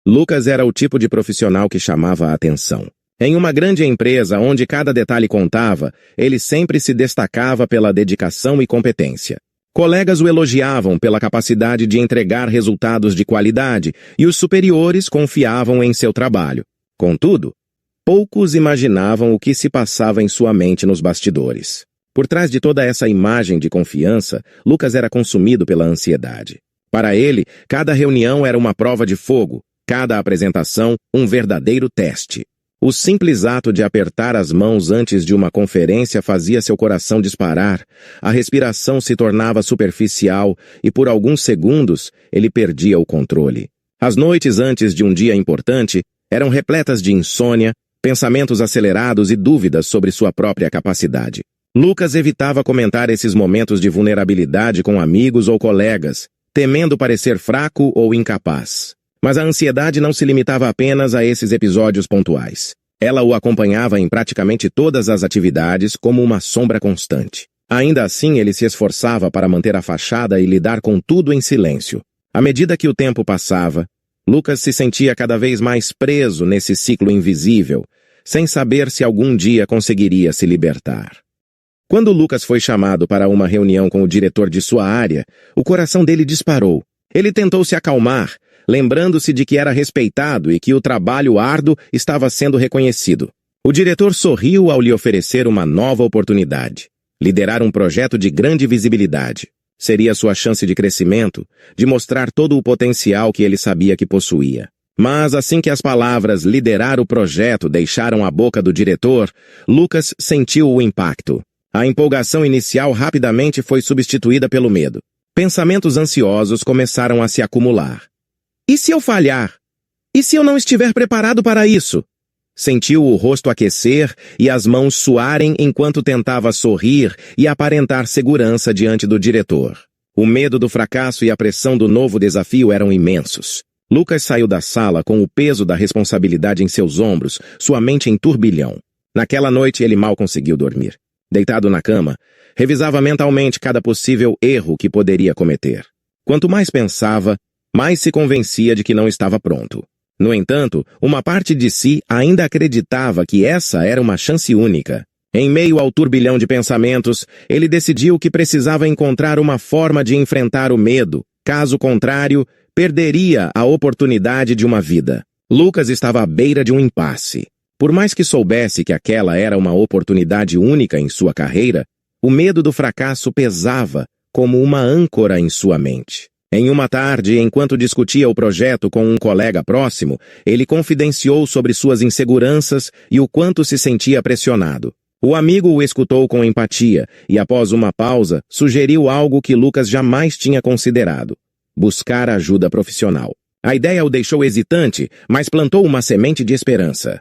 Lucas era o tipo de profissional que chamava a atenção. Em uma grande empresa onde cada detalhe contava, ele sempre se destacava pela dedicação e competência. Colegas o elogiavam pela capacidade de entregar resultados de qualidade e os superiores confiavam em seu trabalho. Contudo, poucos imaginavam o que se passava em sua mente nos bastidores. Por trás de toda essa imagem de confiança, Lucas era consumido pela ansiedade. Para ele, cada reunião era uma prova de fogo, cada apresentação um verdadeiro teste. O simples ato de apertar as mãos antes de uma conferência fazia seu coração disparar, a respiração se tornava superficial e por alguns segundos ele perdia o controle. As noites antes de um dia importante eram repletas de insônia, pensamentos acelerados e dúvidas sobre sua própria capacidade. Lucas evitava comentar esses momentos de vulnerabilidade com amigos ou colegas, temendo parecer fraco ou incapaz. Mas a ansiedade não se limitava apenas a esses episódios pontuais. Ela o acompanhava em praticamente todas as atividades como uma sombra constante. Ainda assim, ele se esforçava para manter a fachada e lidar com tudo em silêncio. À medida que o tempo passava, Lucas se sentia cada vez mais preso nesse ciclo invisível, sem saber se algum dia conseguiria se libertar. Quando Lucas foi chamado para uma reunião com o diretor de sua área, o coração dele disparou. Ele tentou se acalmar, lembrando-se de que era respeitado e que o trabalho árduo estava sendo reconhecido. O diretor sorriu ao lhe oferecer uma nova oportunidade: liderar um projeto de grande visibilidade. Seria sua chance de crescimento, de mostrar todo o potencial que ele sabia que possuía. Mas assim que as palavras liderar o projeto deixaram a boca do diretor, Lucas sentiu o impacto. A empolgação inicial rapidamente foi substituída pelo medo. Pensamentos ansiosos começaram a se acumular. E se eu falhar? E se eu não estiver preparado para isso? Sentiu o rosto aquecer e as mãos suarem enquanto tentava sorrir e aparentar segurança diante do diretor. O medo do fracasso e a pressão do novo desafio eram imensos. Lucas saiu da sala com o peso da responsabilidade em seus ombros, sua mente em turbilhão. Naquela noite ele mal conseguiu dormir. Deitado na cama, revisava mentalmente cada possível erro que poderia cometer. Quanto mais pensava, mais se convencia de que não estava pronto. No entanto, uma parte de si ainda acreditava que essa era uma chance única. Em meio ao turbilhão de pensamentos, ele decidiu que precisava encontrar uma forma de enfrentar o medo. Caso contrário, perderia a oportunidade de uma vida. Lucas estava à beira de um impasse. Por mais que soubesse que aquela era uma oportunidade única em sua carreira, o medo do fracasso pesava como uma âncora em sua mente. Em uma tarde, enquanto discutia o projeto com um colega próximo, ele confidenciou sobre suas inseguranças e o quanto se sentia pressionado. O amigo o escutou com empatia e, após uma pausa, sugeriu algo que Lucas jamais tinha considerado: buscar ajuda profissional. A ideia o deixou hesitante, mas plantou uma semente de esperança.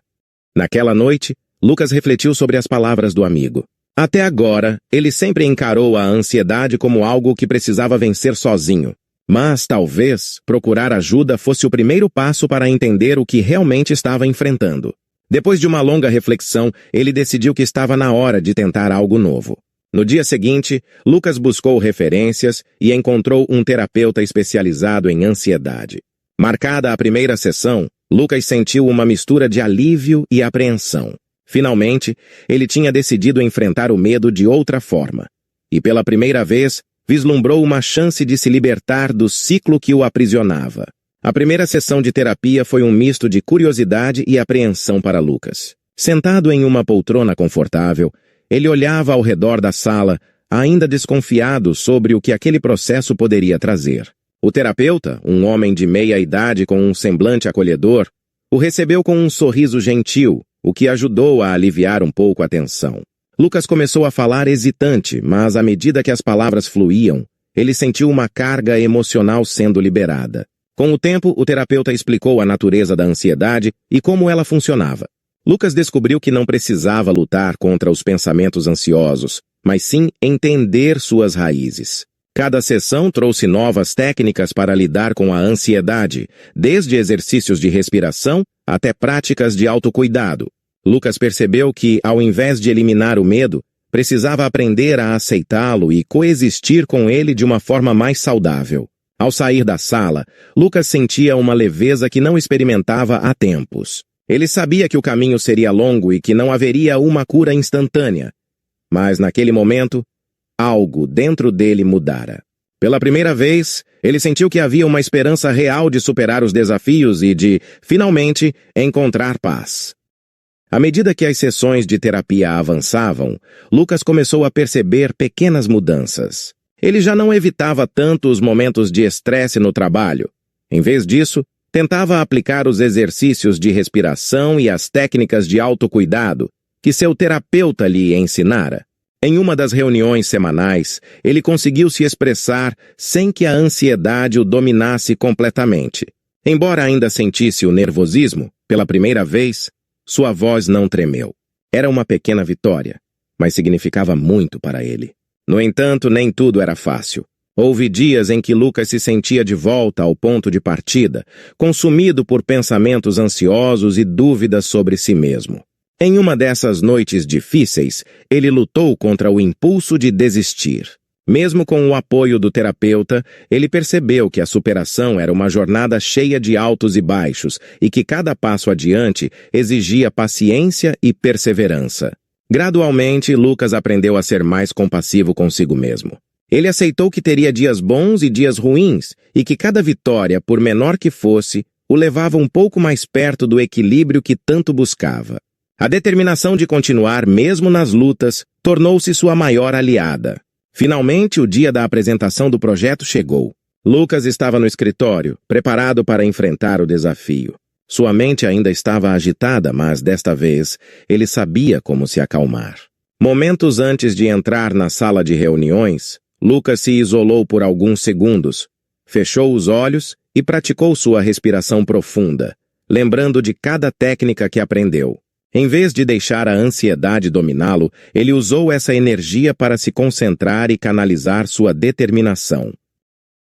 Naquela noite, Lucas refletiu sobre as palavras do amigo. Até agora, ele sempre encarou a ansiedade como algo que precisava vencer sozinho. Mas, talvez, procurar ajuda fosse o primeiro passo para entender o que realmente estava enfrentando. Depois de uma longa reflexão, ele decidiu que estava na hora de tentar algo novo. No dia seguinte, Lucas buscou referências e encontrou um terapeuta especializado em ansiedade. Marcada a primeira sessão, Lucas sentiu uma mistura de alívio e apreensão. Finalmente, ele tinha decidido enfrentar o medo de outra forma. E pela primeira vez, vislumbrou uma chance de se libertar do ciclo que o aprisionava. A primeira sessão de terapia foi um misto de curiosidade e apreensão para Lucas. Sentado em uma poltrona confortável, ele olhava ao redor da sala, ainda desconfiado sobre o que aquele processo poderia trazer. O terapeuta, um homem de meia idade com um semblante acolhedor, o recebeu com um sorriso gentil, o que ajudou a aliviar um pouco a tensão. Lucas começou a falar hesitante, mas à medida que as palavras fluíam, ele sentiu uma carga emocional sendo liberada. Com o tempo, o terapeuta explicou a natureza da ansiedade e como ela funcionava. Lucas descobriu que não precisava lutar contra os pensamentos ansiosos, mas sim entender suas raízes. Cada sessão trouxe novas técnicas para lidar com a ansiedade, desde exercícios de respiração até práticas de autocuidado. Lucas percebeu que, ao invés de eliminar o medo, precisava aprender a aceitá-lo e coexistir com ele de uma forma mais saudável. Ao sair da sala, Lucas sentia uma leveza que não experimentava há tempos. Ele sabia que o caminho seria longo e que não haveria uma cura instantânea. Mas, naquele momento, algo dentro dele mudara. Pela primeira vez, ele sentiu que havia uma esperança real de superar os desafios e de, finalmente, encontrar paz. À medida que as sessões de terapia avançavam, Lucas começou a perceber pequenas mudanças. Ele já não evitava tanto os momentos de estresse no trabalho. Em vez disso, tentava aplicar os exercícios de respiração e as técnicas de autocuidado que seu terapeuta lhe ensinara. Em uma das reuniões semanais, ele conseguiu se expressar sem que a ansiedade o dominasse completamente. Embora ainda sentisse o nervosismo, pela primeira vez, sua voz não tremeu. Era uma pequena vitória, mas significava muito para ele. No entanto, nem tudo era fácil. Houve dias em que Lucas se sentia de volta ao ponto de partida, consumido por pensamentos ansiosos e dúvidas sobre si mesmo. Em uma dessas noites difíceis, ele lutou contra o impulso de desistir. Mesmo com o apoio do terapeuta, ele percebeu que a superação era uma jornada cheia de altos e baixos e que cada passo adiante exigia paciência e perseverança. Gradualmente, Lucas aprendeu a ser mais compassivo consigo mesmo. Ele aceitou que teria dias bons e dias ruins e que cada vitória, por menor que fosse, o levava um pouco mais perto do equilíbrio que tanto buscava. A determinação de continuar mesmo nas lutas tornou-se sua maior aliada. Finalmente, o dia da apresentação do projeto chegou. Lucas estava no escritório, preparado para enfrentar o desafio. Sua mente ainda estava agitada, mas desta vez ele sabia como se acalmar. Momentos antes de entrar na sala de reuniões, Lucas se isolou por alguns segundos, fechou os olhos e praticou sua respiração profunda, lembrando de cada técnica que aprendeu. Em vez de deixar a ansiedade dominá-lo, ele usou essa energia para se concentrar e canalizar sua determinação.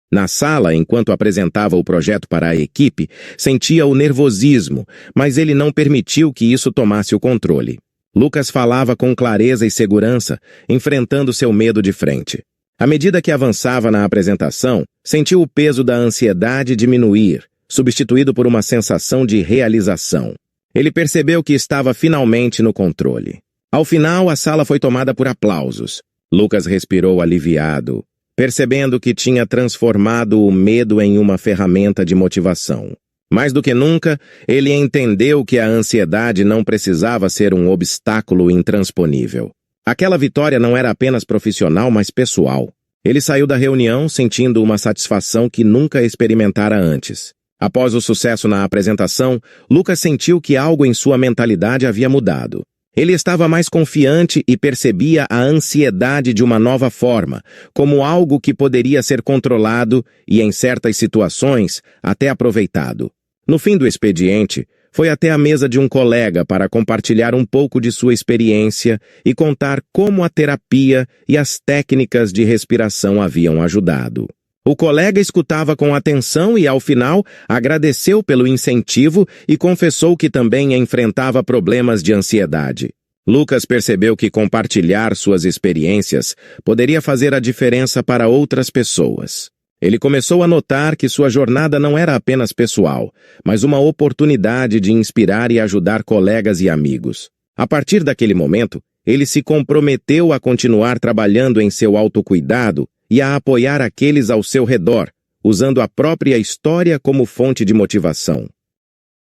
Na sala, enquanto apresentava o projeto para a equipe, sentia o nervosismo, mas ele não permitiu que isso tomasse o controle. Lucas falava com clareza e segurança, enfrentando seu medo de frente. À medida que avançava na apresentação, sentiu o peso da ansiedade diminuir, substituído por uma sensação de realização. Ele percebeu que estava finalmente no controle. Ao final, a sala foi tomada por aplausos. Lucas respirou aliviado, percebendo que tinha transformado o medo em uma ferramenta de motivação. Mais do que nunca, ele entendeu que a ansiedade não precisava ser um obstáculo intransponível. Aquela vitória não era apenas profissional, mas pessoal. Ele saiu da reunião sentindo uma satisfação que nunca experimentara antes. Após o sucesso na apresentação, Lucas sentiu que algo em sua mentalidade havia mudado. Ele estava mais confiante e percebia a ansiedade de uma nova forma, como algo que poderia ser controlado e, em certas situações, até aproveitado. No fim do expediente, foi até a mesa de um colega para compartilhar um pouco de sua experiência e contar como a terapia e as técnicas de respiração haviam ajudado. O colega escutava com atenção e, ao final, agradeceu pelo incentivo e confessou que também enfrentava problemas de ansiedade. Lucas percebeu que compartilhar suas experiências poderia fazer a diferença para outras pessoas. Ele começou a notar que sua jornada não era apenas pessoal, mas uma oportunidade de inspirar e ajudar colegas e amigos. A partir daquele momento, ele se comprometeu a continuar trabalhando em seu autocuidado e a apoiar aqueles ao seu redor, usando a própria história como fonte de motivação.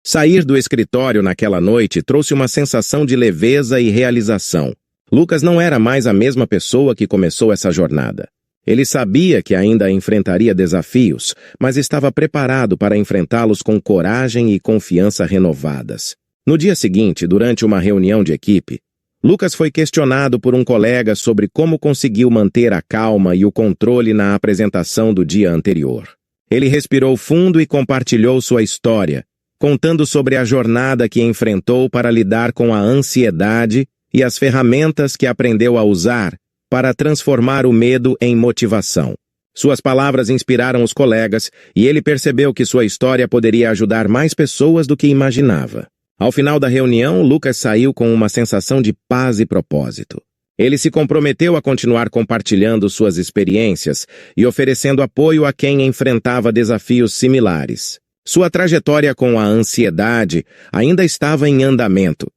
Sair do escritório naquela noite trouxe uma sensação de leveza e realização. Lucas não era mais a mesma pessoa que começou essa jornada. Ele sabia que ainda enfrentaria desafios, mas estava preparado para enfrentá-los com coragem e confiança renovadas. No dia seguinte, durante uma reunião de equipe, Lucas foi questionado por um colega sobre como conseguiu manter a calma e o controle na apresentação do dia anterior. Ele respirou fundo e compartilhou sua história, contando sobre a jornada que enfrentou para lidar com a ansiedade e as ferramentas que aprendeu a usar para transformar o medo em motivação. Suas palavras inspiraram os colegas e ele percebeu que sua história poderia ajudar mais pessoas do que imaginava. Ao final da reunião, Lucas saiu com uma sensação de paz e propósito. Ele se comprometeu a continuar compartilhando suas experiências e oferecendo apoio a quem enfrentava desafios similares. Sua trajetória com a ansiedade ainda estava em andamento,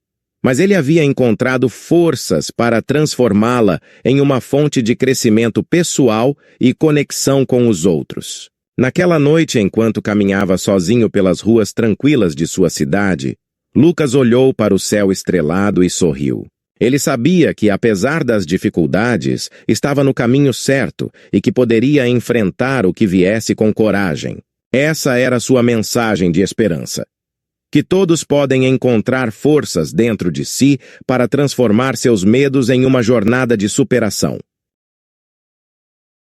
mas ele havia encontrado forças para transformá-la em uma fonte de crescimento pessoal e conexão com os outros. Naquela noite, enquanto caminhava sozinho pelas ruas tranquilas de sua cidade, Lucas olhou para o céu estrelado e sorriu. Ele sabia que, apesar das dificuldades, estava no caminho certo e que poderia enfrentar o que viesse com coragem. Essa era sua mensagem de esperança. Que todos podem encontrar forças dentro de si para transformar seus medos em uma jornada de superação.